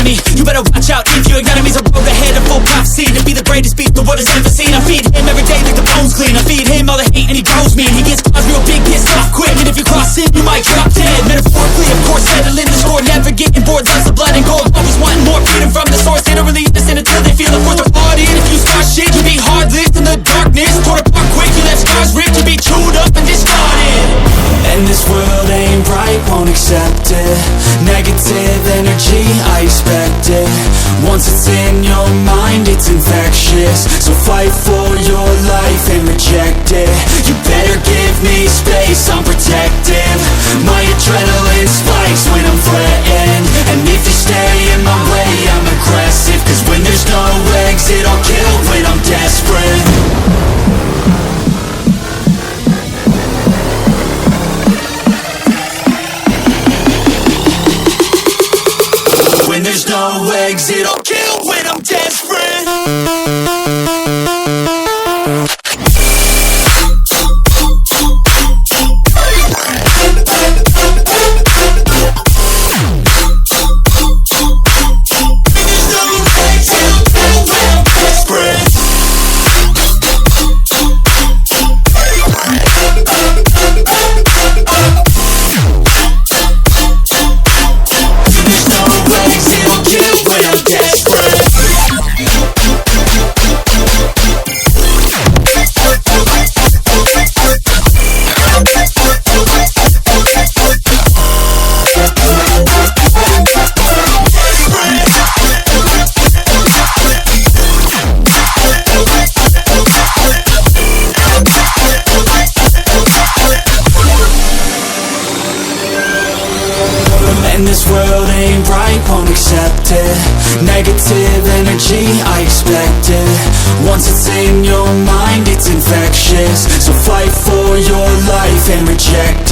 enemy. You better watch out if your enemy's a road ahead of full prophecy to be the greatest beast the world has ever seen. I feed him every day like the bones clean. I feed him all the hate and he grows me. And he gets claws real big, pissed off quick. And if you cross him, you might drop dead. Metaphorically, of course, settling the score, never getting bored. Loves the blood and gold, always wanting more. Freedom from the source, they don't really listen until they feel the force of blood in. If you start shit, you be hard-lived in the darkness. Torn apart quick, you left scars ripped. You be chewed up and discarded. And this world ain't right, won't accept it. Negative energy, I expect it. Once it's in your mind, it's infectious. So fight for your life and reject it. You better give me space, I'm protective. My adrenaline spikes when I'm threatened. And if you stay in my way, I'm aggressive. Cause when there's no exit, I'll kill when I'm desperate. When there's no exit, I'll kill when I'm desperate. And this world ain't right, won't accept it. Negative energy, I expect it. Once it's in your mind, it's infectious. So fight for your life and reject